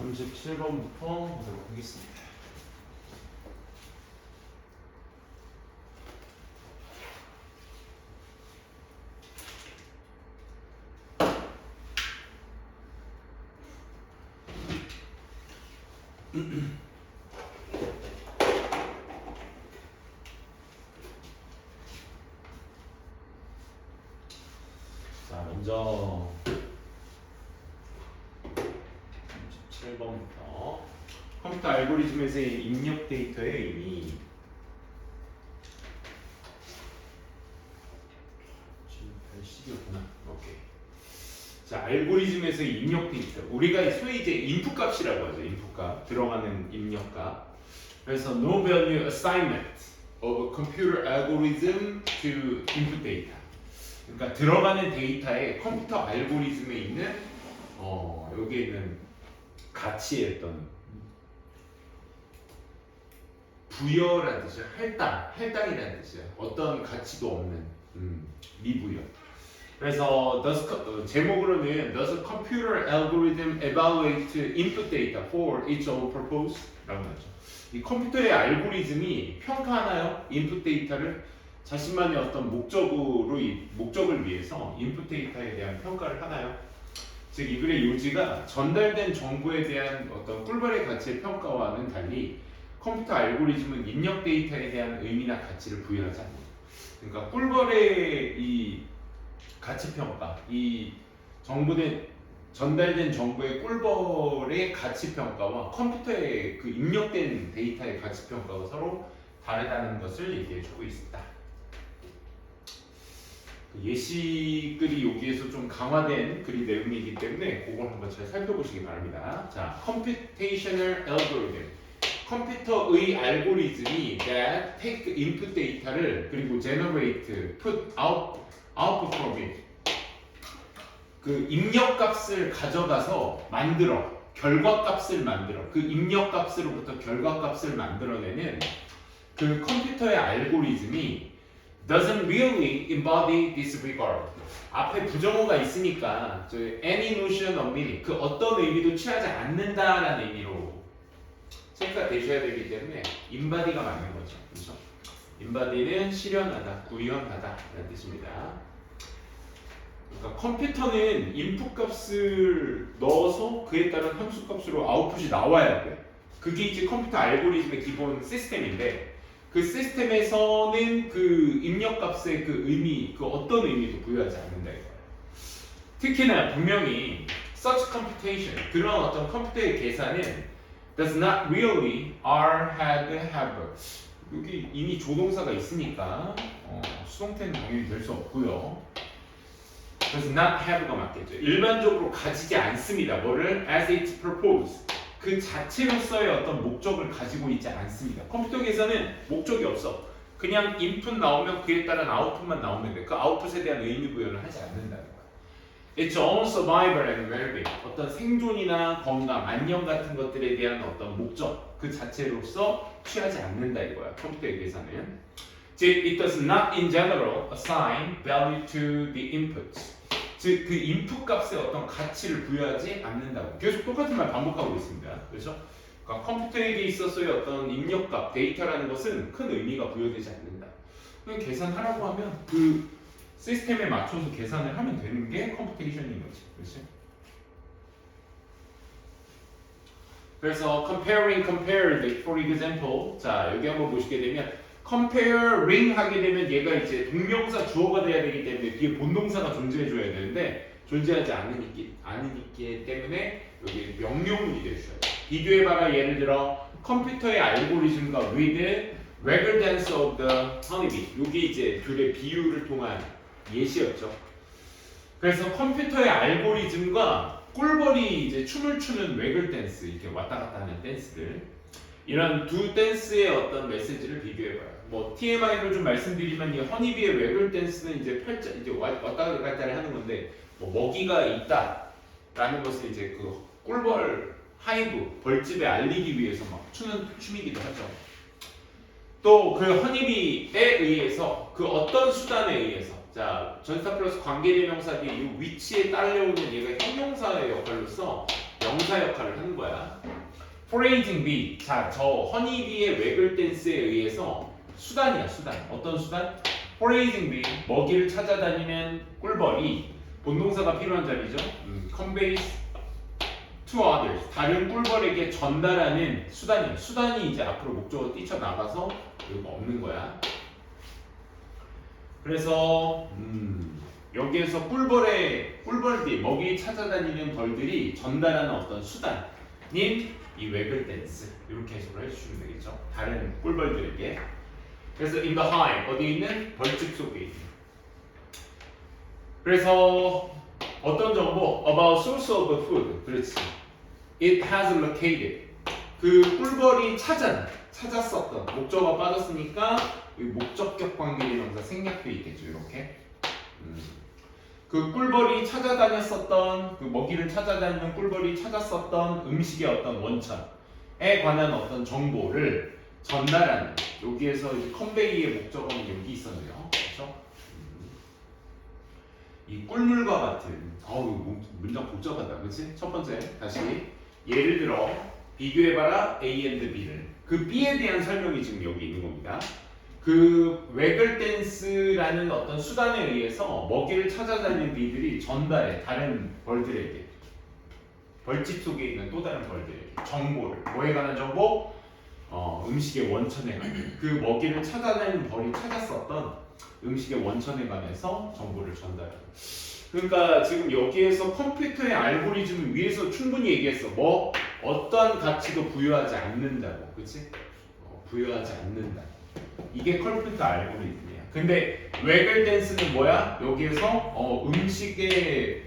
37번부터 보도록 하겠습니다. 자, 먼저 37번부터 컴퓨터 알고리즘에서의 입력 데이터의 의미. 지금 80이었구나. 오케이. 자, 알고리즘에서의 입력 데이터. 우리가 소위 이제 인풋 값이라고 하죠. 인풋 값. 들어가는 입력 값. 그래서 no value assignment of a computer algorithm to input data. 그러니까 들어가는 데이터에 컴퓨터 알고리즘에 있는 여기에 있는 가치의 어떤 부여라는 뜻이야. 할당이라는 뜻이야. 어떤 가치도 없는 미부여. 그래서 제목으로는 Does a computer algorithm evaluate input data for its own purpose? 라고 하죠. 이 컴퓨터의 알고리즘이 평가하나요? 인풋 데이터를 자신만의 어떤 목적을 위해서 인풋 데이터에 대한 평가를 하나요? 즉 이 글의 요지가 전달된 정보에 대한 어떤 꿀벌의 가치의 평가와는 달리 컴퓨터 알고리즘은 입력 데이터에 대한 의미나 가치를 부여하지 않는다. 그러니까 꿀벌의 이 가치 평가, 이 전달된 정보의 꿀벌의 가치 평가와 컴퓨터의 그 입력된 데이터의 가치 평가가 서로 다르다는 것을 얘기해주고 있습니다. 예시 글이 여기에서 좀 강화된 글이 내용이기 때문에 그걸 한번 잘 살펴보시기 바랍니다. 자, computational algorithm. 컴퓨터의 알고리즘이 that take input data를 그리고 generate, put output from it. 그 입력값을 가져가서 만들어 결과값을 만들어 그 입력값으로부터 결과값을 만들어내는 그 컴퓨터의 알고리즘이 doesn't really embody this regard. 앞에 부정어가 있으니까 any notion of meaning 그 어떤 의미도 취하지 않는다라는 의미로 생각되셔야 되기 때문에 embody가 맞는 거죠. 그렇죠? embody는 실현하다, 구현하다라는 뜻입니다. 그러니까 컴퓨터는 인풋 값을 넣어서 그에 따른 함수 값으로 아웃풋이 나와야 돼. 그게 이제 컴퓨터 알고리즘의 기본 시스템인데 그 시스템에서는 그 입력값의 그 의미, 그 어떤 의미도 부여하지 않는다 이거예요. 특히나 분명히 such computation, 그런 어떤 컴퓨터의 계산은 does not really have. 여기 이미 조동사가 있으니까 수동태는 당연히 될 수 없고요. does not have가 맞겠죠. 일반적으로 가지지 않습니다. 뭐를 as its purpose. 그 자체로서의 어떤 목적을 가지고 있지 않습니다. 컴퓨터 계산은 목적이 없어. 그냥 인풋 나오면 그에 따른 아웃풋만 나오면 돼. 그 아웃풋에 대한 의미 부여를 하지 않는다는 거야. Its own survival and well-being. 어떤 생존이나 건강, 안녕 같은 것들에 대한 어떤 목적 그 자체로서 취하지 않는다 이거야. 컴퓨터의 계산은. 즉, it does not in general assign value to the inputs. 즉, 그 인풋 값에 어떤 가치를 부여하지 않는다고. 계속 똑같은 말 반복하고 있습니다. 그렇죠? 그러니까 컴퓨터에게 있어서의 어떤 입력값, 데이터라는 것은 큰 의미가 부여되지 않는다. 그냥 계산하라고 하면 그 시스템에 맞춰서 계산을 하면 되는 게 컴퓨테이션인 거지. 그렇지? 그래서 compared, for example. 자, 여기 한번 보시게 되면 comparing 하게 되면 얘가 이제 동명사 주어가 돼야 되기 때문에 뒤에 본동사가 존재해줘야 되는데 존재하지 않으기 때문에 여기 명령문이 되셔야 돼요. 비교해봐라. 예를 들어 컴퓨터의 알고리즘과 with regular dance of the honeybee. 여기 이제 둘의 비유를 통한 예시였죠. 그래서 컴퓨터의 알고리즘과 꿀벌이 이제 춤을 추는 웨글 댄스, 이렇게 왔다 갔다 하는 댄스들, 이런 두 댄스의 어떤 메시지를 비교해봐요. 뭐 TMI를 좀 말씀드리면 이 허니비의 웨글 댄스는 이제 이제 왔다 갔다를 하는 건데 뭐 먹이가 있다라는 것을 이제 그 꿀벌 하이브 벌집에 알리기 위해서 막 추는 춤이기도 하죠. 또 그 허니비에 의해서 그 어떤 수단에 의해서 자 전사 플러스 관계대명사 뒤에 이 위치에 딸려오는 얘가 형용사의 역할로서 명사 역할을 하는 거야. foraging bee. 자, 저 허니비의 외글 댄스에 의해서 수단이야, 수단. 어떤 수단? foraging bee. 먹이를 찾아다니는 꿀벌이 본동사가 필요한 자리죠. conveys to others. 다른 꿀벌에게 전달하는 수단이야. 수단이 이제 앞으로 목적으로 뛰쳐나가서 이거 없는 거야. 그래서 여기에서 꿀벌들이 먹이 찾아다니는 벌들이 전달하는 어떤 수단인 이 외글 댄스 이렇게 해석을 해주시면 되겠죠. 다른 꿀벌들에게. 그래서 in the hive 어디 있는 벌집 속에 있는. 그래서 어떤 정보 about source of the food. 그렇지. It has located. 그 꿀벌이 찾았었던 목적어가 빠졌으니까 목적격 관계의 명사 생략돼 있겠죠. 이렇게. 그 꿀벌이 찾아다녔었던 그 먹이를 찾아다니는 꿀벌이 찾았었던 음식의 어떤 원천에 관한 어떤 정보를 전달하는 여기에서 이제 컨베이의 목적어는 여기 있었네요. 그렇죠? 이 꿀물과 같은 문장 복잡하다. 그렇지? 첫 번째 다시 예를 들어 비교해봐라 A and B를 그 B에 대한 설명이 지금 여기 있는 겁니다. 그 외글 댄스라는 어떤 수단에 의해서 먹이를 찾아다니는 비들이 전달해 다른 벌들에게 벌집 속에 있는 또 다른 벌들에게 정보를 뭐에 관한 정보? 음식의 원천에 관한 그 먹이를 찾아다니는 벌이 찾았었던 음식의 원천에 관해서 정보를 전달하는. 그러니까 지금 여기에서 컴퓨터의 알고리즘을 위해서 충분히 얘기했어. 뭐 어떠한 가치도 부여하지 않는다고, 그렇지? 부여하지 않는다. 이게 컴퓨터 알고리즘이야. 근데 외글 댄스는 뭐야? 여기에서 음식의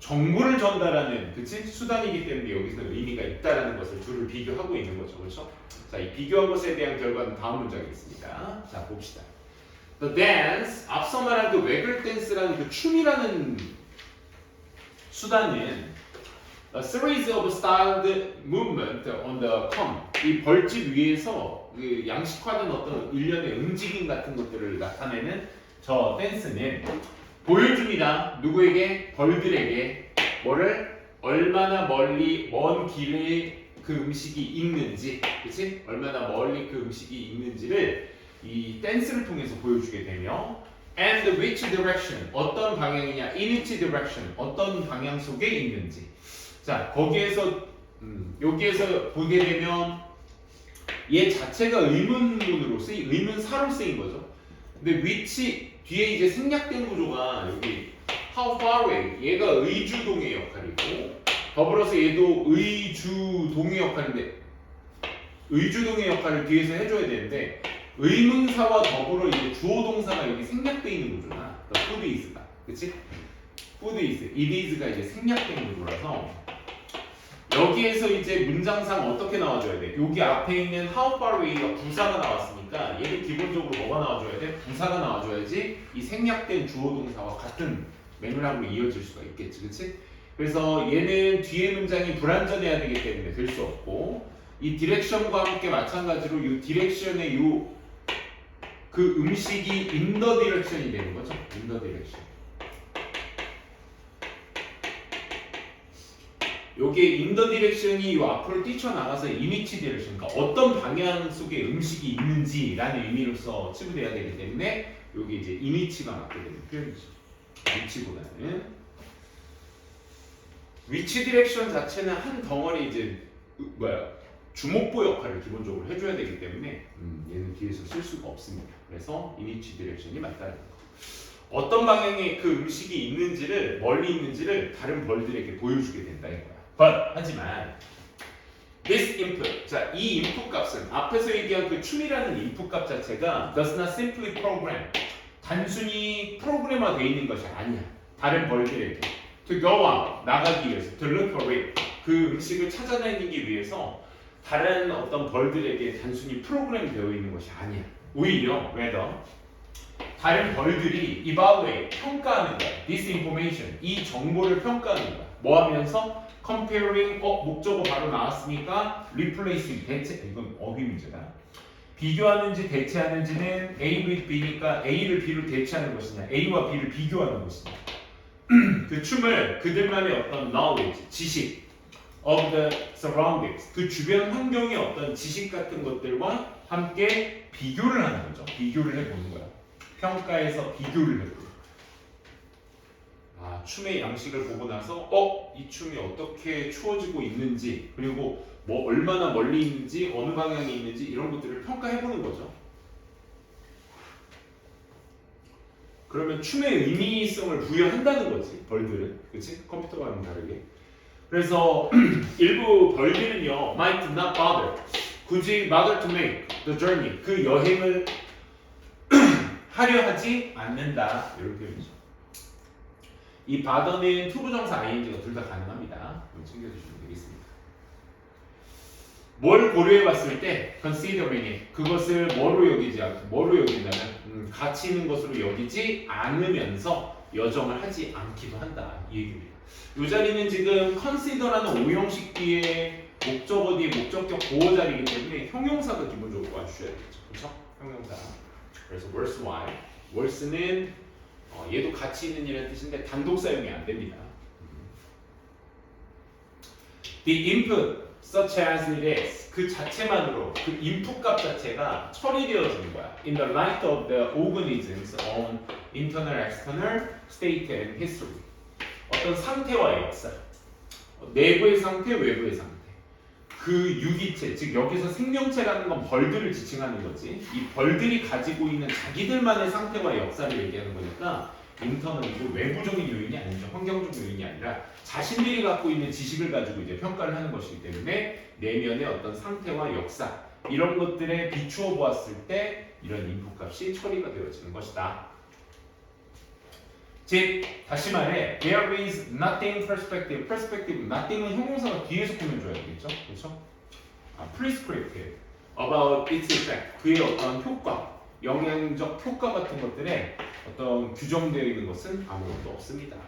정보를 전달하는 그치? 수단이기 때문에 여기서 의미가 있다라는 것을 둘을 비교하고 있는 거죠. 그렇죠? 자, 이 비교한 것에 대한 결과는 다음 문장에 있습니다. 자, 봅시다. The dance, 앞서 말한 그 외글 댄스라는 그 춤이라는 수단은 a series of styled movement on the come. 이 벌집 위에서 그 양식화된 어떤 일련의 움직임 같은 것들을 나타내는 저 댄스는 보여줍니다. 누구에게? 벌들에게 뭐를? 얼마나 멀리 먼 길에 그 음식이 있는지, 그렇지? 얼마나 멀리 그 음식이 있는지를 이 댄스를 통해서 보여주게 되며 and which direction, 어떤 방향이냐, in which direction, 어떤 방향 속에 있는지. 자, 거기에서 여기에서 보게 되면 얘 자체가 의문문으로 의문사로 쓰인 거죠. 근데 which 뒤에 이제 생략된 구조가 여기 how far away, 얘가 의주동의 역할이고 더불어서 얘도 의주동의 역할인데 의주동의 역할을 뒤에서 해줘야 되는데 의문사와 더불어 이제 주어 동사가 여기 생략되어 있는 구조나 the food is가, 그치? food is, it is가 이제 생략된 구조라서 여기에서 이제 문장상 어떻게 나와줘야 돼? 여기 앞에 있는 how far away가 부사가 나왔으니까 얘는 기본적으로 뭐가 나와줘야 돼? 부사가 나와줘야지 이 생략된 주어 동사와 같은 맥락으로 이어질 수가 있겠지, 그치? 그래서 얘는 뒤에 문장이 불완전해야 되기 때문에 될 수 없고 이 디렉션과 함께 마찬가지로 이 디렉션의 그 음식이 in the direction이 되는 거죠. in the direction. 요게 in the direction이 요 앞으로 뛰쳐나가서 in which direction, 그러니까 어떤 방향 속에 음식이 있는지라는 의미로서 치부돼야 되기 때문에 요게 이제 in which가 맞게 되는 표현이죠. which보다는 which direction 자체는 한 덩어리 이제 주목보 역할을 기본적으로 해줘야 되기 때문에 얘는 뒤에서 쓸 수가 없습니다. 그래서 in which direction이 맞다는 거. 어떤 방향에 그 음식이 있는지를 멀리 있는지를 다른 벌들에게 보여주게 된다 이거야. 하지만 this input, 자, 이 input 값은 앞에서 얘기한 그 춤이라는 input 값 자체가 does not simply program, 단순히 프로그램화 되어 있는 것이 아니야. 다른 벌들에게 to go out, 나가기 위해서 to look for it, 그 음식을 찾아내기 위해서 다른 어떤 벌들에게 단순히 프로그램 되어 있는 것이 아니야. 오히려 rather 다른 벌들이 evaluate, 평가하는 거야. this information, 이 정보를 평가하는 거야. 뭐 하면서? comparing, 목적어 바로 나왔으니까 replacing, 대체, 이건 어휘 문제다. 비교하는지 대체하는지는 A with B니까 A를 B로 대체하는 것이냐, A와 B를 비교하는 것이냐. 그 춤을 그들만의 어떤 knowledge, 지식, of the surroundings. 그 주변 환경의 어떤 지식 같은 것들과 함께 비교를 하는 거죠. 비교를 해보는 거야. 평가에서 비교를 해보는 거야. 아, 춤의 양식을 보고 나서 이 춤이 어떻게 추어지고 있는지, 그리고 뭐 얼마나 멀리 있는지, 어느 방향에 있는지 이런 것들을 평가해보는 거죠. 그러면 춤의 의미성을 부여한다는 거지, 벌들은. 그치? 컴퓨터와는 다르게. 그래서 일부 벌들은요, might not bother. 굳이 bother to make the journey. 그 여행을 하려 하지 않는다. 이런 표현이죠. 이 bother는 투부정사 ing가 둘 다 가능합니다. 챙겨주시면 되겠습니다. 뭘 고려해 봤을 때 considering it, 그것을 뭐로 여긴다면 가치 있는 것으로 여기지 않으면서 여정을 하지 않기도 한다 이 얘기입니다. 이 자리는 지금 consider라는 오형식 뒤에 목적어 뒤에 목적격 보호 자리이기 때문에 형용사가 기본적으로 와주셔야 되겠죠. 그렇죠? 형용사. 그래서 worse why. worse는 얘도 가치 있는 이라는 뜻인데 단독 사용이 안 됩니다. The input such as it is, 그 자체만으로 그 input 값 자체가 처리되어지는 거야. In the light of the organism's own internal, external state and history. 어떤 상태와 역사, 내부의 상태, 외부의 상태. 그 유기체, 즉 여기서 생명체라는 건 벌들을 지칭하는 거지. 이 벌들이 가지고 있는 자기들만의 상태와 역사를 얘기하는 거니까 인터널이고 외부적인 요인이 아니죠. 환경적 요인이 아니라 자신들이 갖고 있는 지식을 가지고 이제 평가를 하는 것이기 때문에 내면의 어떤 상태와 역사 이런 것들에 비추어 보았을 때 이런 인풋 값이 처리가 되어지는 것이다. 즉 다시 말해 there is nothing perspective. perspective nothing은 형용사가 뒤에서 꾸며줘야 되겠죠. 그렇죠? prescriptive about its effect. 그의 어떤 효과, 영향적 효과 같은 것들에 어떤 규정되어 있는 것은 아무것도 없습니다.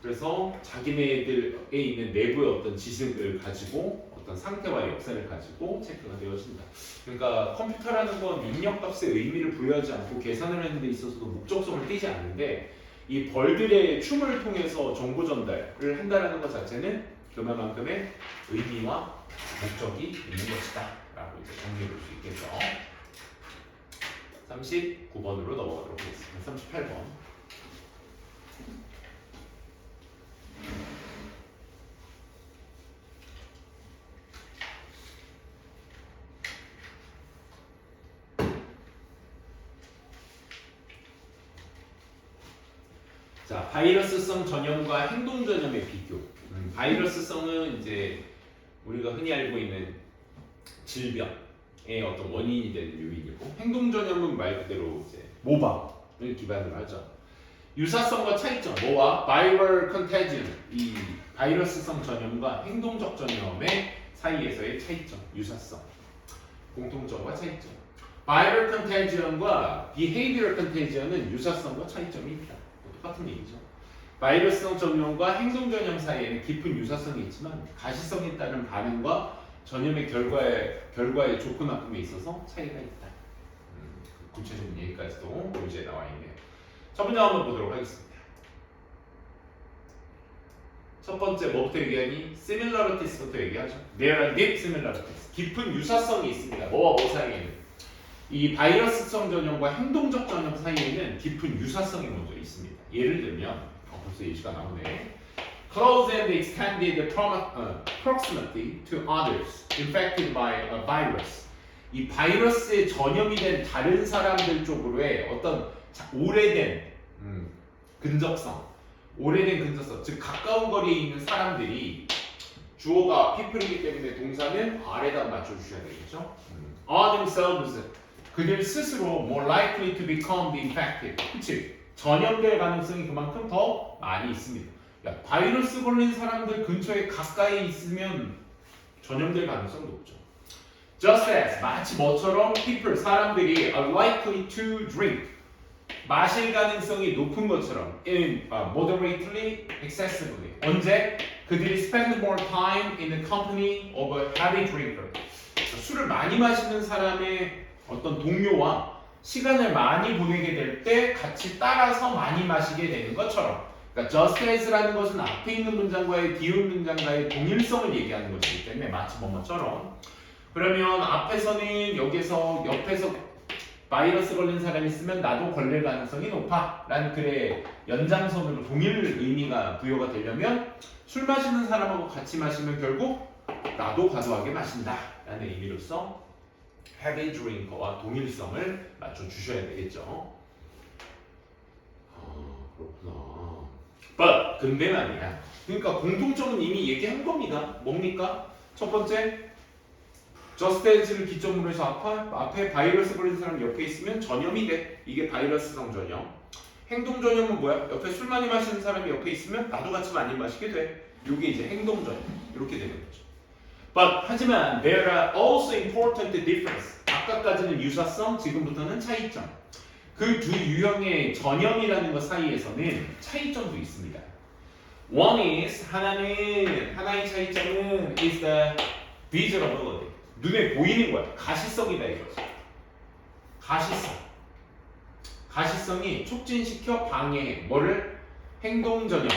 그래서 자기네들에 있는 내부의 어떤 지식을 가지고 어떤 상태와 역사를 가지고 체크가 되어진다. 그러니까 컴퓨터라는 건 입력값의 의미를 부여하지 않고 계산을 하는 데 있어서도 목적성을 띠지 않는데 이 벌들의 춤을 통해서 정보 전달을 한다는 것 자체는 그만큼의 의미와 목적이 있는 것이다 라고 이제 정리해 볼 수 있겠죠. 39번으로 넘어가도록 하겠습니다. 38번. 자, 바이러스성 전염과 행동 전염의 비교. 바이러스성은 이제 우리가 흔히 알고 있는 질병의 어떤 원인이 되는 요인이고, 행동 전염은 말 그대로 이제 모방을 기반으로 하죠. 유사성과 차이점, 뭐와 viral contagion, 이 바이러스성 전염과 행동적 전염의 사이에서의 차이점, 유사성, 공통점과 차이점. viral contagion과 behavioral contagion은 유사성과 차이점이 있다. 똑같은 얘기죠. 바이러스성 전염과 행동 전염 사이에는 깊은 유사성이 있지만 가시성에 따른 반응과 전염의 결과의 좋고 나쁨에 있어서 차이가 있다. 구체적인 얘기까지도 문제에 나와 있네요. 첫 번째 한번 보도록 하겠습니다. 첫 번째 뭐부터 얘기하니? Similarities 얘기하죠. There are deep similarities. 깊은 유사성이 있습니다. 뭐와 뭐 사이에는. 이 바이러스성 전염과 행동적 전염 사이에는 깊은 유사성이 먼저 있습니다. 예를 들면 벌써 예시가 나오네. Close and extended proximity to others infected by a virus. 이 바이러스에 전염이 된 다른 사람들 쪽으로의 어떤 오래된 근접성, 즉 가까운 거리에 있는 사람들이 주어가 people이기 때문에 동사는 아래다 맞춰주셔야 되겠죠. are themselves, 그들 스스로 more likely to become infected. 그치? 전염될 가능성이 그만큼 더 많이 있습니다. 야, 바이러스 걸린 사람들 근처에 가까이 있으면 전염될 가능성이 높죠. Just as, 마치 뭐처럼 people, 사람들이 are likely to drink, 마실 가능성이 높은 것처럼 in moderately, excessively. 언제? 그들이 spend more time in the company of a heavy drinker. 술을 많이 마시는 사람의 어떤 동료와 시간을 많이 보내게 될 때 같이 따라서 많이 마시게 되는 것처럼 그러니까 just as라는 것은 앞에 있는 문장과의 뒤에 문장과의 동일성을 얘기하는 것이기 때문에 마치 뭐뭐처럼. 그러면 앞에서는 여기서 옆에서 바이러스 걸린 사람이 있으면 나도 걸릴 가능성이 높아 라는 글의 연장선으로 동일 의미가 부여가 되려면 술 마시는 사람하고 같이 마시면 결국 나도 과도하게 마신다 라는 의미로서 heavy drinker와 동일성을 맞춰주셔야 되겠죠. 그렇구나. But 근데 말이야. 그러니까 공통점은 이미 얘기한 겁니다. 뭡니까? 첫 번째, just as를 기점으로 해서 앞에 바이러스 걸린 사람 옆에 있으면 전염이 돼. 이게 바이러스성 전염. 행동 전염은 뭐야? 옆에 술 많이 마시는 사람이 옆에 있으면 나도 같이 많이 마시게 돼. 이게 이제 행동 전염. 이렇게 되는 거죠. But 하지만 there are also important differences. 아까까지는 유사성, 지금부터는 차이점. 그 두 유형의 전염이라는 것 사이에서는 차이점도 있습니다. One is 하나의 차이점은 is the visibility. 눈에 보이는 거야. 가시성이다 이거지. 가시성이 촉진시켜 방해해. 뭐를? 행동 전염.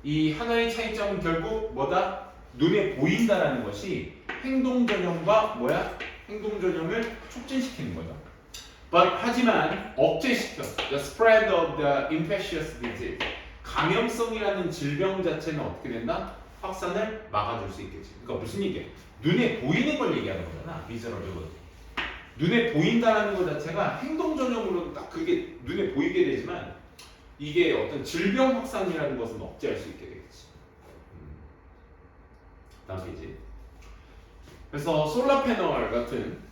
이 하나의 차이점은 결국 뭐다? 눈에 보인다라는 것이 행동 전염과 뭐야? 행동 전염을 촉진시키는 거죠. But 하지만 억제시켜. The spread of the infectious disease. 감염성이라는 질병 자체는 어떻게 된다? 확산을 막아줄 수 있겠지. 그러니까 무슨 얘기야? 눈에 보이는 걸 얘기하는 거잖아. visible. 눈에 보인다라는 것 자체가 행동 전염으로는 딱 그게 눈에 보이게 되지만 이게 어떤 질병 확산이라는 것은 억제할 수 있게 되겠지. 다음 페이지. 그래서 솔라 패널 같은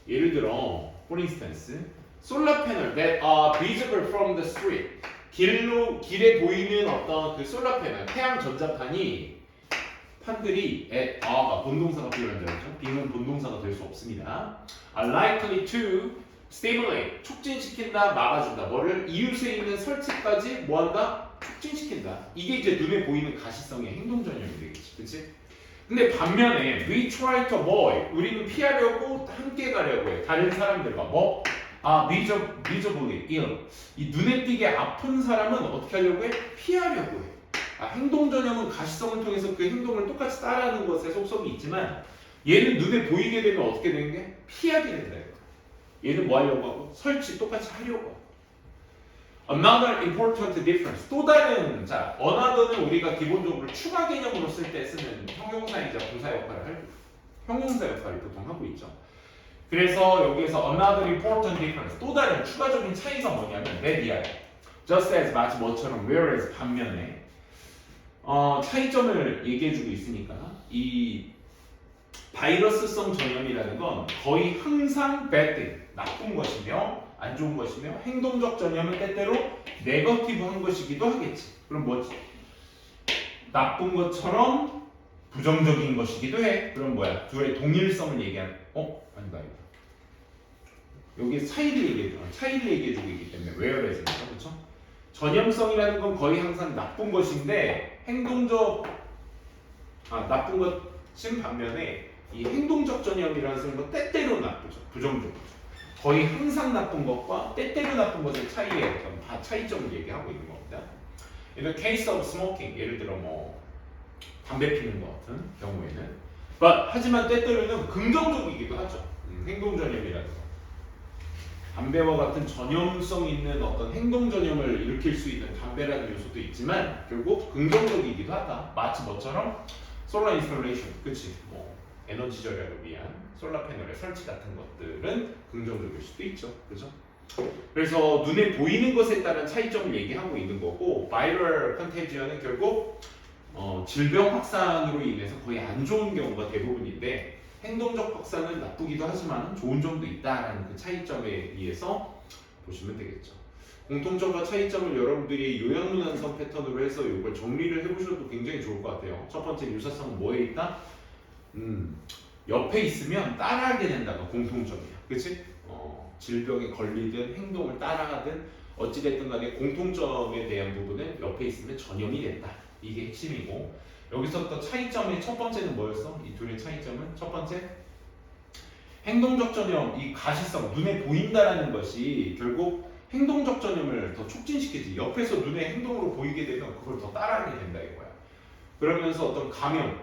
예를 들어, for instance, solar panel that are visible from the street. 길에 보이는 어떤 그 솔라 패널, 태양 전자판이 판들이 are가 본동사가 필요한 점이죠. being은 본동사가 될 수 없습니다. are likely to stimulate, 촉진시킨다, 막아준다. 뭐를? 이웃에 있는 설치까지 뭐한다? 촉진시킨다. 이게 이제 눈에 보이는 가시성의 행동 전염이 되겠지, 그렇지? 근데 반면에 we try to avoid, 우리는 피하려고 함께 가려고 해. 다른 사람들과 뭐? visibly ill. 이 눈에 띄게 아픈 사람은 어떻게 하려고 해? 피하려고 해. 행동 전염은 가시성을 통해서 그 행동을 똑같이 따라하는 것에 속성이 있지만 얘는 눈에 보이게 되면 어떻게 되는 게? 피하게 된다. 얘는 뭐 하려고 하고? 설치 똑같이 하려고 하고. Another important difference. 또 다른, 자, another는 우리가 기본적으로 추가 개념으로 쓸 때 쓰는 형용사이자 부사 역할을 할 형용사 역할을 보통 하고 있죠. 그래서 여기에서 another important difference. 또 다른 추가적인 차이가 뭐냐면 that 이하에 just as 마치 뭐처럼 whereas 반면에 차이점을 얘기해주고 있으니까 이 바이러스성 전염이라는 건 거의 항상 bad thing, 나쁜 것이며 안 좋은 것이며 행동적 전염은 때때로 네거티브한 것이기도 하겠지. 그럼 뭐지? 나쁜 것처럼 부정적인 것이기도 해. 그럼 뭐야? 둘의 동일성을 얘기하는 아니다. 여기 차이를 얘기해주고 있기 때문에 whereas는 그렇죠? 전염성이라는 건 거의 항상 나쁜 것인데 나쁜 것인 반면에 이 행동적 전염이라는 건 때때로 나쁘죠. 부정적이죠. 거의 항상 나쁜 것과 때때로 나쁜 것의 차이의 어떤 차이점을 얘기하고 있는 겁니다. In the case of smoking, 예를 들어 뭐 담배 피는 것 같은 경우에는 하지만 때때로는 긍정적이기도 하죠. 행동 전염이라는 거. 담배와 같은 전염성 있는 어떤 행동 전염을 일으킬 수 있는 담배라는 요소도 있지만 결국 긍정적이기도 하다. 마치 뭐처럼 솔라 인스톨레이션, 그치? 뭐 에너지 절약을 위한 솔라 패널의 설치 같은 것들은 긍정적일 수도 있죠, 그죠? 그래서 눈에 보이는 것에 따른 차이점을 얘기하고 있는 거고, 바이럴 컨테지언은 결국 질병 확산으로 인해서 거의 안 좋은 경우가 대부분인데. 행동적 확산은 나쁘기도 하지만 좋은 점도 있다라는 그 차이점에 의해서 보시면 되겠죠. 공통점과 차이점을 여러분들이 요양문안성 패턴으로 해서 이걸 정리를 해보셔도 굉장히 좋을 것 같아요. 첫 번째 유사성은 뭐에 있다? 옆에 있으면 따라하게 된다가 공통점이야. 그치? 질병에 걸리든 행동을 따라하든 어찌됐든 간에 공통점에 대한 부분은 옆에 있으면 전염이 된다. 이게 핵심이고, 여기서부터 차이점의 첫 번째는 뭐였어? 이 둘의 차이점은 첫 번째, 행동적 전염, 이 가시성, 눈에 보인다라는 것이 결국 행동적 전염을 더 촉진시키지. 옆에서 눈에 행동으로 보이게 되면 그걸 더 따라하게 된다 이거야. 그러면서 어떤 감염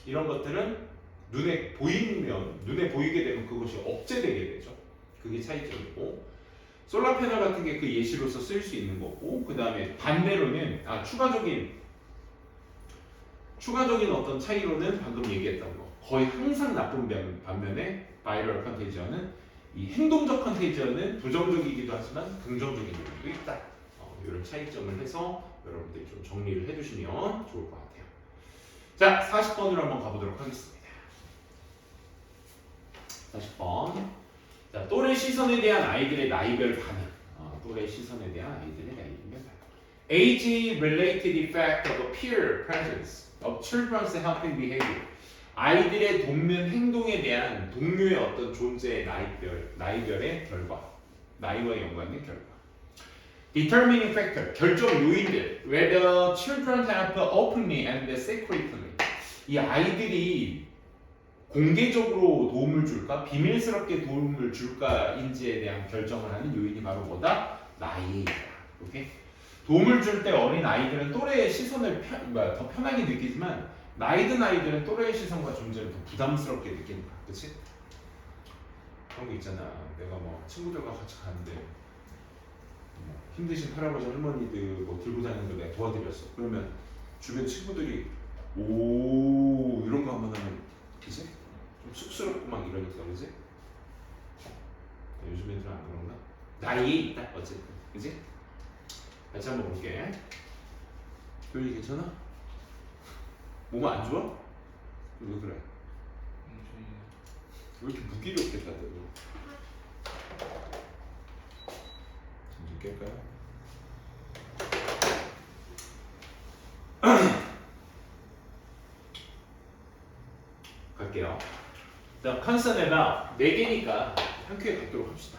이런 것들은 눈에 보이면 눈에 보이게 되면 그것이 억제되게 되죠. 그게 차이점이고 솔라 패널 같은 게 그 예시로서 쓸 수 있는 거고 그 다음에 반대로는 추가적인 어떤 차이로는 방금 얘기했던 거 거의 항상 나쁜 반면에 바이럴 컨테이지언은 이 행동적 컨테이지언은 부정적이기도 하지만 긍정적인 요인도 있다. 이런 차이점을 해서 여러분들이 좀 정리를 해두시면 좋을 것 같아요. 자, 40번으로 한번 가보도록 하겠습니다. 40번. 자, 또래 시선에 대한 아이들의 나이별 반응. 또래 시선에 대한 아이들의 나이별 반응. Age-related effect of peer presence of children's helping behavior. 아이들의 돕는 행동에 대한 동료의 어떤 존재의 나이별의 결과. 나이와 연관된 결과. Determining factor, 결정 요인들. Whether children help openly and secretly. 이 아이들이 공개적으로 도움을 줄까, 비밀스럽게 도움을 줄까인지에 대한 결정을 하는 요인이 바로 뭐다? 나이다. 오케이? 도움을 줄 때 어린 아이들은 또래의 시선을 더 편하게 느끼지만 나이 든 아이들은 또래의 시선과 존재를 더 부담스럽게 느낀다. 그치? 그런 거 있잖아. 내가 뭐 친구들과 같이 가는데 힘드신 할아버지 할머니들 뭐 들고 다니는 거 내가 도와드렸어. 그러면 주변 친구들이 오 이런 거 한번 하면 그치? 좀 쑥스럽고 막 이러니까 그치? 요즘 애들은 안 그런가? 나이에 있다 어쨌든 그치? 같이 한번 볼게. 교육이 괜찮아? 몸 안 좋아? 왜 그래? 왜 이렇게 무기력해 다들? 좀 깰까요? 갈게요. The concern about 4개니까 한 큐에 갖도록 합시다.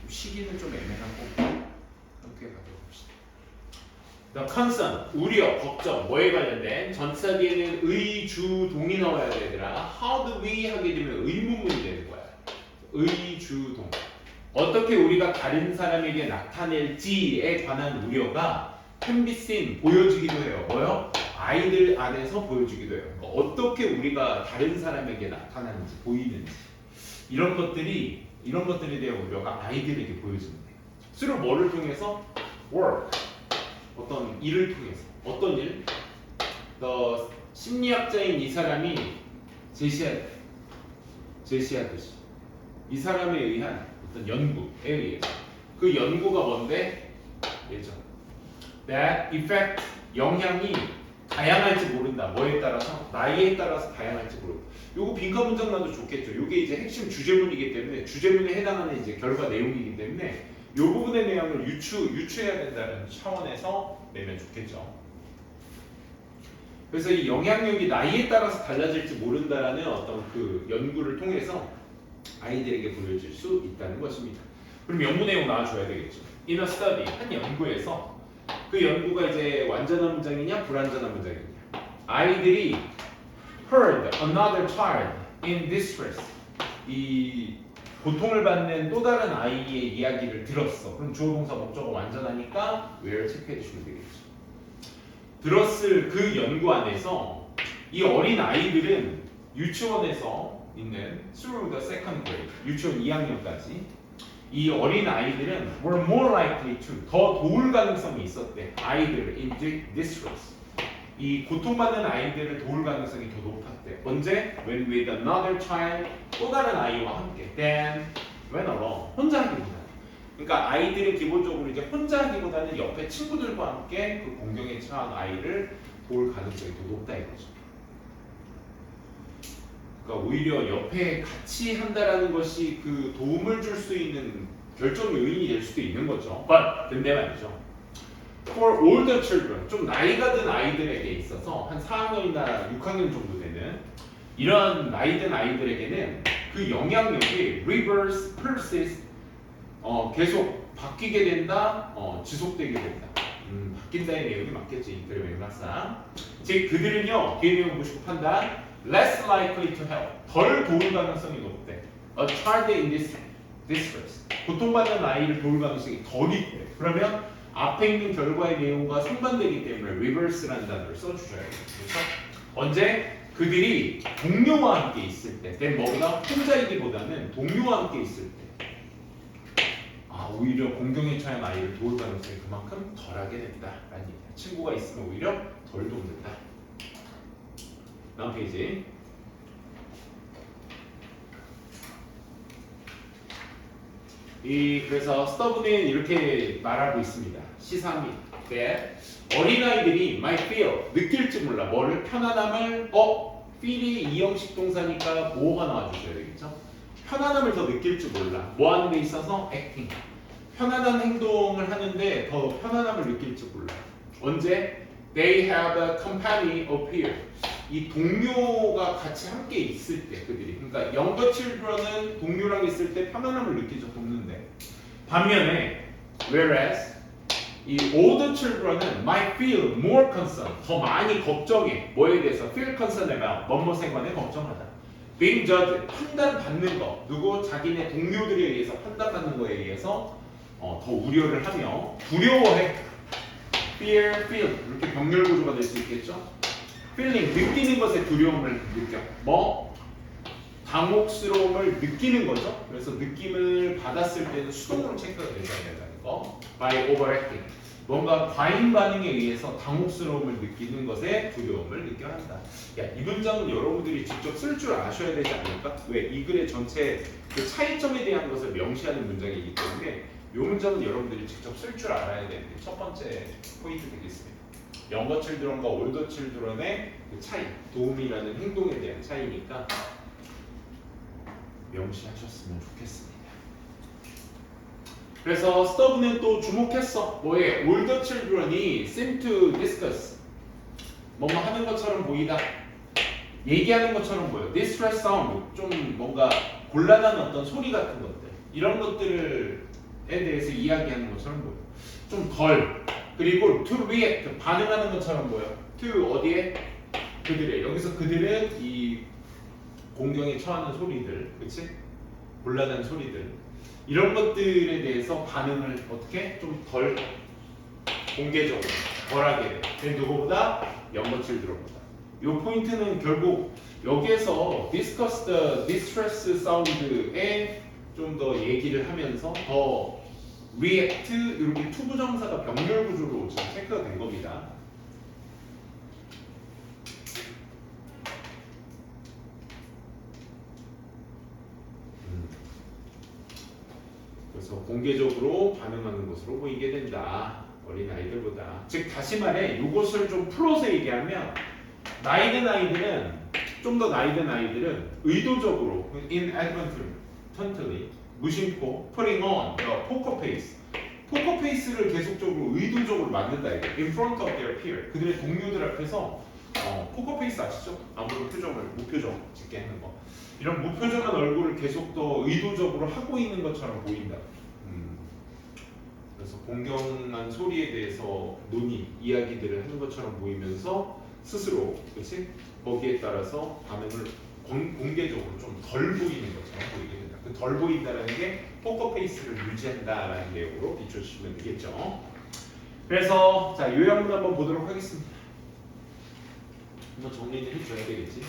시기는 좀 애매하고 한 큐에 갖도록 합시다. The concern, 우려, 걱정, 뭐에 관련된? 전사기에는 의, 주, 동이 나와야 되더라. How do we 하게 되면 의문문이 되는 거야. 의, 주, 동. 어떻게 우리가 다른 사람에게 나타낼지에 관한 우려가 can be seen, 보여지기도 해요. 뭐요? 아이들 안에서 보여지기도 해요. 그러니까 어떻게 우리가 다른 사람에게 나타나는지, 보이는지 이런 것들에 대한 우려가 아이들에게 보여지는데 주로 뭐를 통해서? work, 어떤 일을 통해서. 어떤 일? 심리학자인 이 사람이 제시하듯이 이 사람에 의한 어떤 연구에 의해서 그 연구가 뭔데? 예전 that effect, 영향이 다양할지 모른다. 뭐에 따라서? 나이에 따라서 다양할지 모른다. 요거 빈칸 문장 나도 좋겠죠. 요게 이제 핵심 주제문이기 때문에 주제문에 해당하는 이제 결과 내용이기 때문에 요 부분의 내용을 유추해야 된다는 차원에서 내면 좋겠죠. 그래서 이 영향력이 나이에 따라서 달라질지 모른다라는 어떤 그 연구를 통해서 아이들에게 보여질 수 있다는 것입니다. 그럼 연구 내용 나와줘야 되겠죠. In a study, 한 연구에서 그 연구가 이제 완전한 문장이냐 불완전한 문장이냐. 아이들이 heard another child in distress. 이 고통을 받는 또 다른 아이의 이야기를 들었어. 그럼 주어 동사 목적어 완전하니까 where 체크해 주시면 되겠죠. 들었을 그 연구 안에서 이 어린 아이들은 유치원에서 있는 through the second grade, 유치원 2학년까지 이 어린 아이들은 were more likely to, 더 도울 가능성이 있었대. 아이들 in distress, 이 고통받는 아이들을 도울 가능성이 더 높았대. 언제? When with another child, 또 다른 아이와 함께. Then when alone, 혼자 하기보다. 그러니까 아이들은 기본적으로 이제 혼자 하기보다는 옆에 친구들과 함께 그 공경에 처한 아이를 도울 가능성이 더 높다 이거죠. 그러니까 오히려 옆에 같이 한다라는 것이 그 도움을 줄 수 있는 결정 요인이 될 수도 있는 거죠. But 근데 말이죠. For older children, 좀 나이가 든 아이들에게 있어서 한 4학년이나 6학년 정도 되는 이런 나이 든 아이들에게는 그 영향력이 reverse, persist, 계속 바뀌게 된다, 지속되게 된다. 바뀐다의 내용이 맞겠지. 인터뷰 맥락상. 즉 그들은요, 뒤에 내용 보시고 판단. less likely to help, 덜 도울 가능성이 높대. a child in distress. 고통받는 아이를 도울 가능성이 덜 있대. 그러면 앞에 있는 결과의 내용과 상반되기 때문에 reverse라는 단어를 써주셔야 돼요. 그래서 언제 그들이 동료와 함께 있을 때, then 뭐보다 혼자이기보다는 동료와 함께 있을 때, 오히려 공경에 처한 아이를 도울 가능성이 그만큼 덜하게 된다라는 얘기야. 친구가 있으면 오히려 덜 돕는다. 다음 페이지. 그래서 스터브는 이렇게 말하고 있습니다. 시사합니다. 어린아이들이 might feel, 느낄지 몰라. 뭐를? 편안함을, feel이 이형식 동사니까 뭐가 나와주셔야 되겠죠? 편안함을 더 느낄지 몰라. 뭐 하는 데 있어서? acting. 편안한 행동을 하는데 더 편안함을 느낄지 몰라. 언제? They have a company of peer. 이 동료가 같이 함께 있을 때 그들이, 그러니까 younger children은 동료랑 있을 때 편안함을 느끼죠. 돕는데 반면에 whereas 이 older children은 might feel more concern, 더 많이 걱정해. 뭐에 대해서? feel concerned about, 뭐뭐에 관해 걱정하다. being judged, 판단받는 거. 누구? 자기네 동료들에 의해서 판단받는 거에 의해서 더 우려를 하며 두려워해. fear, feel, 이렇게 병렬 구조가 될 수 있겠죠. feeling, 느끼는 것에 두려움을 느껴. 뭐? 당혹스러움을 느끼는 거죠. 그래서 느낌을 받았을 때는 수동으로 체크가 되셔야 된다는 거. by overacting. 뭔가 과잉 반응에 의해서 당혹스러움을 느끼는 것에 두려움을 느껴야 한다. 야, 이 문장은 여러분들이 직접 쓸 줄 아셔야 되지 않을까? 왜? 이 글의 전체 그 차이점에 대한 것을 명시하는 문장이기 때문에 이 문장은 여러분들이 직접 쓸 줄 알아야 되는 게 첫 번째 포인트 되겠습니다. 영어 칠드런과 올더 칠드런의 그 차이, 도움이라는 행동에 대한 차이니까 명시하셨으면 좋겠습니다. 그래서 스터브는 또 주목했어. 뭐에? 올더 칠드런이 seem to discuss, 뭔가 하는 것처럼 보이다, 얘기하는 것처럼 보여. distress sound, 좀 뭔가 곤란한 어떤 소리 같은 것들, 이런 것들에 대해서 이야기하는 것처럼 보여. 좀 덜. 그리고 to react, 반응하는 것처럼 보여. to 어디에? 그들의. 여기서 그들은 이 공경에 처하는 소리들, 그치? 곤란한 소리들, 이런 것들에 대해서 반응을 어떻게? 좀 덜 공개적으로 덜하게 돼. 누구보다? 영어 칠드런보다. 이 포인트는 결국 여기에서 discuss the distress sound에 좀 더 얘기를 하면서 더 react, 이렇게 투부정사가 병렬 구조로 지금 체크가 된 겁니다. 그래서 공개적으로 반응하는 것으로 보이게 된다. 어린 아이들보다. 즉 다시 말해 이것을 좀 풀어서 얘기하면 나이 든 아이들은, 좀 더 나이 든 아이들은 의도적으로 inadvertently, 무심코 putting on the poker face, 포커 페이스를 계속적으로 의도적으로 만든다 이게. in front of their peer, 그들의 동료들 앞에서 포커 페이스 아시죠? 아무런 표정을 무표정 짓게 하는 거. 이런 무표정한 얼굴을 계속 더 의도적으로 하고 있는 것처럼 보인다. 그래서 공경한 소리에 대해서 논의, 이야기들을 하는 것처럼 보이면서 스스로, 그렇지? 거기에 따라서 반응을 공개적으로 좀 덜 보이는 것처럼 보이게 된다. 그 덜 보인다는 게 포커 페이스를 유지한다라는 내용으로 비춰주시면 되겠죠. 그래서 자, 요약문 한번 보도록 하겠습니다. 한번 정리를 해줘야 되겠지.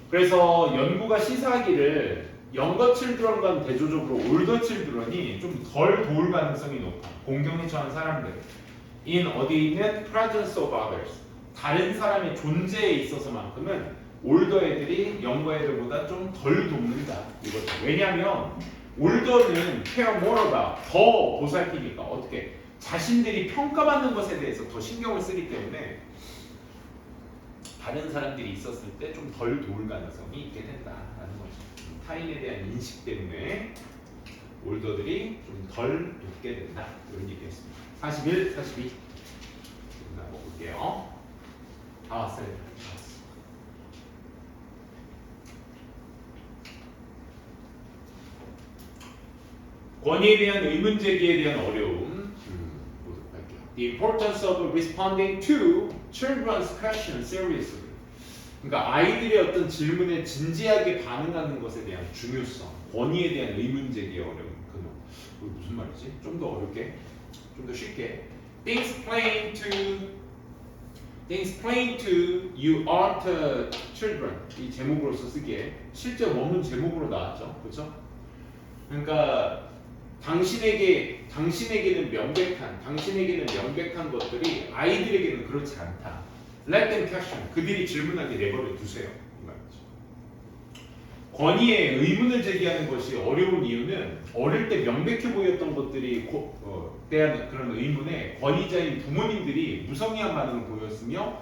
그래서 연구가 시사하기를 영거 칠드런과는 대조적으로 올더 칠드런이 좀 덜 도울 가능성이 높아. 공경에 처한 사람들. in 어디 있는 presence of others. 다른 사람의 존재에 있어서만큼은 올더 애들이 영거 애들보다 좀 덜 돕는다. 이거죠. 왜냐하면 올더는 care more about, 더 보살피니까 어떻게 자신들이 평가받는 것에 대해서 더 신경을 쓰기 때문에 다른 사람들이 있었을 때 좀 덜 도울 가능성이 있게 된다라는 거죠. 타인에 대한 인식 때문에 올더들이 좀 덜 돕게 된다. 이런 얘기했습니다. 41, 42 한번 볼게요. 다 왔어요. 권위에 대한 의문 제기에 대한 어려움 보도록 할게요. The importance of responding to children's questions seriously. 그러니까 아이들의 어떤 질문에 진지하게 반응하는 것에 대한 중요성. 권위에 대한 의문 제기의 어려움. 그놈. 이거 무슨 말이지? 좀 더 어렵게, 좀 더 쉽게. Things plain to you aren't children. 이 제목으로서 쓰기에 실제 원문 제목으로 나왔죠, 그렇죠? 그러니까 당신에게는 명백한 것들이 아이들에게는 그렇지 않다. Let them question. 그들이 질문하게 내버려 두세요. 이 말이죠. 권위에 의문을 제기하는 것이 어려운 이유는 어릴 때 명백해 보였던 것들이 대한 그런 의문에 권위자인 부모님들이 무성의한 반응을 보였으며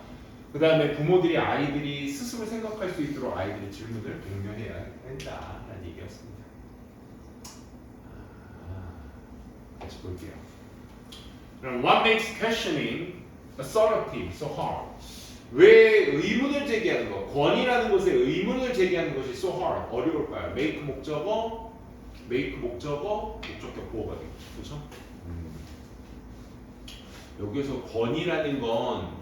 그 다음에 부모들이 아이들이 스스로 생각할 수 있도록 아이들의 질문을 독려해야 한다라는 얘기였습니다. 같이 볼게요. 그럼 what makes questioning authority so hard? 왜 의문을 제기하는 것, 권위라는 것에 의문을 제기하는 것이 so hard, 어려울까요? make 목적어, 목적격 보호가 되겠죠. 그렇죠? 여기서 권위라는 건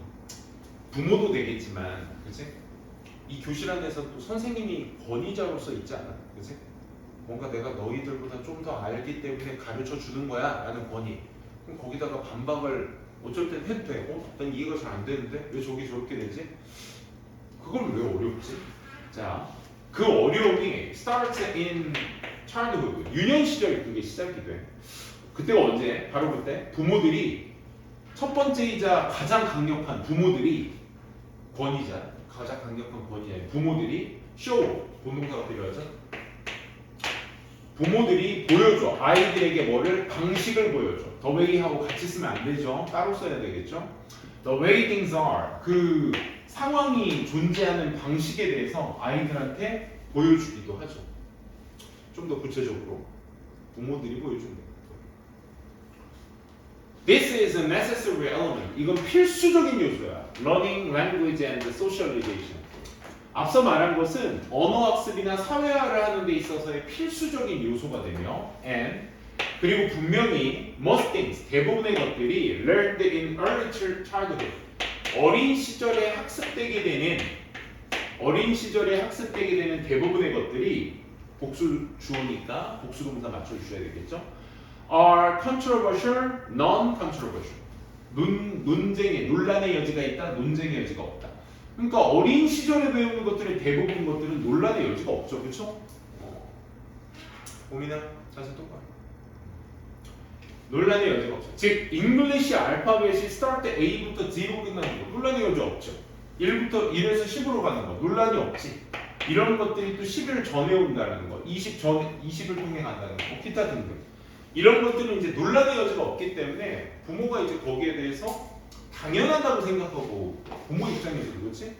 부모도 되겠지만, 그치? 이 교실 안에서 또 선생님이 권위자로서 있지 않아, 그치? 뭔가 내가 너희들보다 좀 더 알기 때문에 가르쳐 주는 거야 라는 권위. 그럼 거기다가 반박을 어쩔 땐 해도 돼. 난 이해가 잘 안 되는데 왜 저기 저렇게 되지? 그걸 왜 어렵지? 자, 그 어려움이 starts in childhood. 유년 시절에 그게 시작이 돼. 그때가 언제? 바로 그때 부모들이 첫 번째이자 가장 강력한 부모들이 show, 본동사가 필요하죠. 부모들이 보여줘. 아이들에게 뭐를? 방식을 보여줘. The way하고 같이 쓰면 안 되죠. 따로 써야 되겠죠. The way things are. 그 상황이 존재하는 방식에 대해서 아이들한테 보여주기도 하죠. 좀 더 구체적으로 부모들이 보여준다. This is a necessary element. 이건 필수적인 요소야. Learning language and socialization. 앞서 말한 것은 언어학습이나 사회화를 하는 데 있어서의 필수적인 요소가 되며 and 그리고 분명히 most things, 대부분의 것들이 learned in early childhood. 어린 시절에 학습되게 되는 대부분의 것들이 복수 주어니까 복수 동사 맞춰주셔야 되겠죠. are controversial, non-controversial. 논란의 여지가 있다, 논쟁의 여지가 없다. 그러니까 어린 시절에 배우는 것들의 대부분 것들은 논란의 여지가 없죠, 그렇죠? 고민아, 자세 똑바로. 논란의 여지가 없죠. 즉, 잉글리시 알파벳이 스타트 A부터 Z로 끝나는 거 논란의 여지 없죠. 1에서 10으로 가는 거 논란이 없지. 이런 것들이 또 10을 전해 온다는 거, 20을 통해 간다는 거, 기타 등등. 이런 것들은 이제 논란의 여지가 없기 때문에 부모가 이제 거기에 대해서 당연하다고 생각하고 부모 입장에서 그렇지?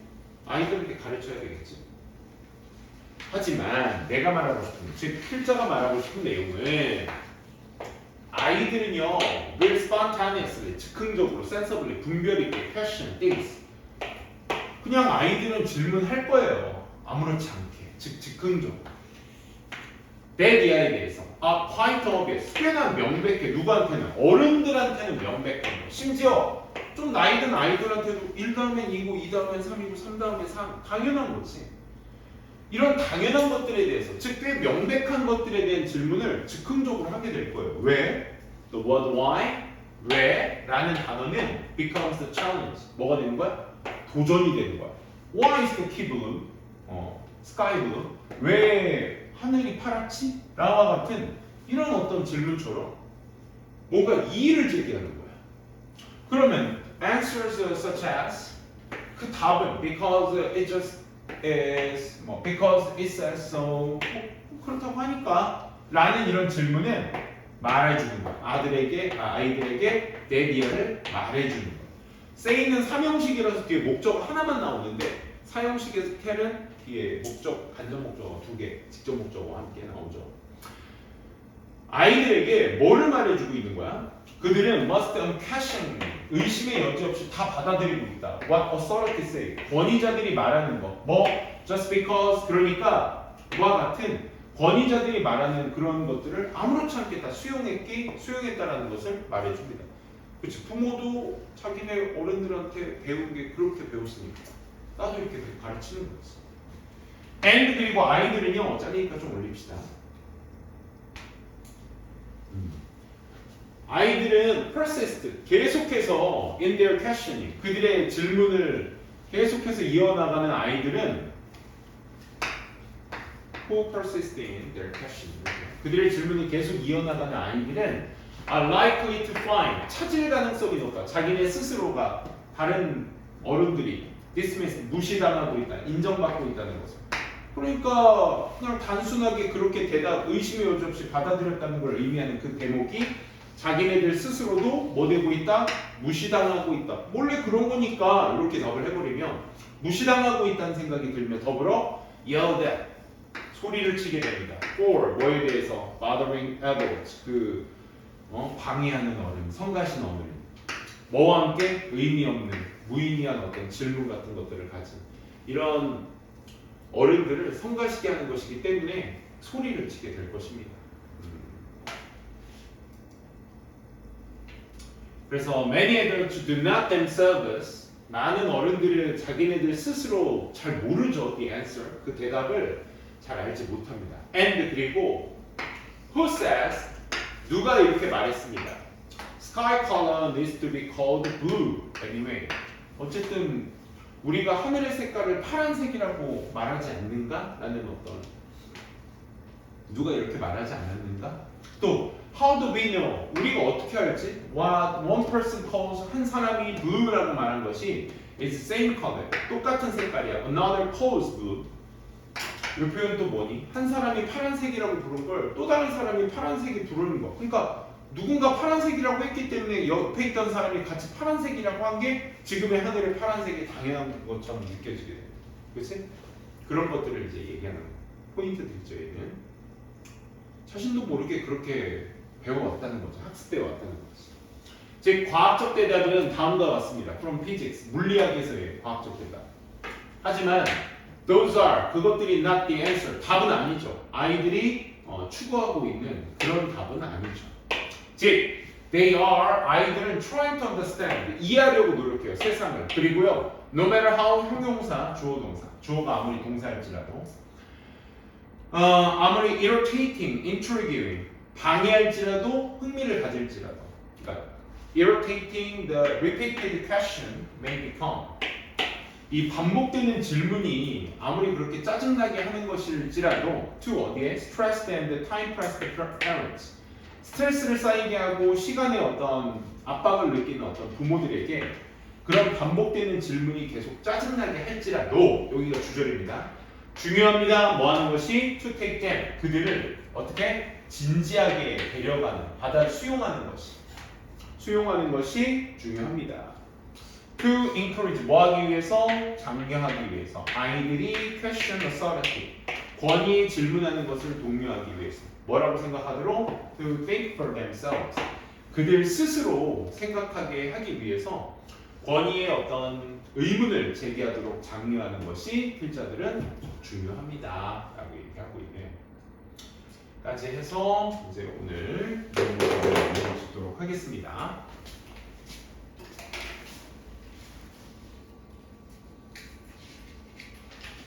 아이들에게 가르쳐야 되겠지. 하지만 내가 말하고 싶은, 즉 필자가 말하고 싶은 내용은 아이들은요, will spontaneously, 즉흥적으로, sensibly, 분별 있게, question, things. 그냥 아이들은 질문할 거예요. 아무렇지 않게, 즉흥적으로. That 대해서 quite obvious, 꽤나 명백해. 누구한테는? 어른들한테는 명백한 거. 심지어 좀 나이 든 아이들한테도 1 다음엔 2고 2 다음엔 3이고 3 다음엔 3 당연한 거지. 이런 당연한 것들에 대해서, 즉 꽤 명백한 것들에 대한 질문을 즉흥적으로 하게 될 거예요. 왜? The word why, 왜? 라는 단어는 becomes the challenge. 뭐가 되는 거야? 도전이 되는 거야. Why is the key blue? sky blue? 왜 하늘이 파랗지? 라와 같은 이런 어떤 질문처럼 뭔가 이의를 제기하는 거야. 그러면 answers such as, 그 답은 because it just is, because it says so, 그렇다고 하니까 라는 이런 질문은 말해주는 거야. 아이들에게 내 리얼을 말해주는 거야. say는 삼형식이라서 뒤에 목적 하나만 나오는데 사형식에서 텔은 뒤에 목적, 간접 목적어 2개, 직접 목적어와 함께 나오죠. 아이들에게 뭐를 말해주고 있는 거야? 그들은 must unquestion, 의심의 여지 없이 다 받아들이고 있다. What authority say, 권위자들이 말하는 거. just because, 그러니까 그와 같은 권위자들이 말하는 그런 것들을 아무렇지 않게 다 수용했다라는 것을 말해줍니다. 그렇지. 부모도 자기네 어른들한테 배운 게 그렇게 배웠으니까 나도 이렇게 가르치는 거지. and 그리고 아이들은요, 짜리니까 좀 올립시다. 아이들은 persist 계속해서 in their questioning 그들의 질문을 계속해서 이어나가는 아이들은 who persist in their questioning 그들의 질문이 계속 이어나가는 아이들은 are likely to find 찾을 가능성이 높다. 자기네 스스로가 다른 어른들이 dismiss 무시당하고 있다. 인정받고 있다는 것을. 그러니까 그냥 단순하게 그렇게 대답 의심의 여지 없이 받아들였다는 걸 의미하는 그 대목이 자기네들 스스로도 뭐 되고 있다? 무시당하고 있다. 원래 그런 거니까 이렇게 답을 해버리면 무시당하고 있다는 생각이 들면 더불어 yelled at 소리를 치게 됩니다. or 뭐에 대해서 bothering adults 방해하는 어른, 성가신 어른 뭐와 함께 의미 없는 무의미한 어떤 질문 같은 것들을 가진 이런 어른들을 성가시게 하는 것이기 때문에 소리를 치게 될 것입니다. 그래서 many adults do not themselves 많은 어른들은 자기네들 스스로 잘 모르죠. the answer 그 대답을 잘 알지 못합니다. and 그리고 who says 누가 이렇게 말했습니다. sky color needs to be called blue anyway. 어쨌든 우리가 하늘의 색깔을 파란색이라고 말하지 않는가? 라는 어떤 누가 이렇게 말하지 않았는가? 또 how do we know? 우리가 어떻게 알지? What one person calls 한 사람이 blue라고 말한 것이 is the same color 똑같은 색깔이야. Another calls blue. 이 표현 또 뭐니? 한 사람이 파란색이라고 부른 걸 또 다른 사람이 파란색이 부르는 거. 그러니까 누군가 파란색이라고 했기 때문에 옆에 있던 사람이 같이 파란색이라고 한 게 지금의 하늘의 파란색이 당연한 것처럼 느껴지게 돼요. 그렇지? 그런 것들을 이제 얘기하는 포인트들이죠. 얘는 자신도 모르게 그렇게 배워왔다는 거죠. 학습되어 왔다는 거죠. 제 과학적 대답은 다음과 같습니다. From physics, 물리학에서의 과학적 대답. 하지만 those are, 그것들이 not the answer, 답은 아니죠. 아이들이 추구하고 있는 그런 답은 아니죠. 즉, they are, 아이들은 trying to understand, 이해하려고 노력해요. 세상을. 그리고요, no matter how 형용사, 주어 동사, 주어가 아무리 동사일지라도 아무리 irritating, intriguing, 방해할지라도 흥미를 가질지라도 그러니까 irritating the repeated question may become 이 반복되는 질문이 아무리 그렇게 짜증나게 하는 것일지라도 to 어디에? stressed and time-pressed parents 스트레스를 쌓이게 하고 시간의 어떤 압박을 느끼는 어떤 부모들에게 그런 반복되는 질문이 계속 짜증나게 할지라도 여기가 주절입니다. 중요합니다. 뭐 하는 것이? to take them 그들을 어떻게? 진지하게 데려가는 수용하는 것이 중요합니다. To encourage 뭐 하기 위해서? 장려하기 위해서 아이들이 question authority 권위에 질문하는 것을 독려하기 위해서 뭐라고 생각하도록? To think for themselves 그들 스스로 생각하게 하기 위해서 권위의 어떤 의문을 제기하도록 장려하는 것이 필자들은 중요합니다 라고 얘기하고 있네요. 까지 해서 이제 오늘 내용을 읽어보도록 하겠습니다.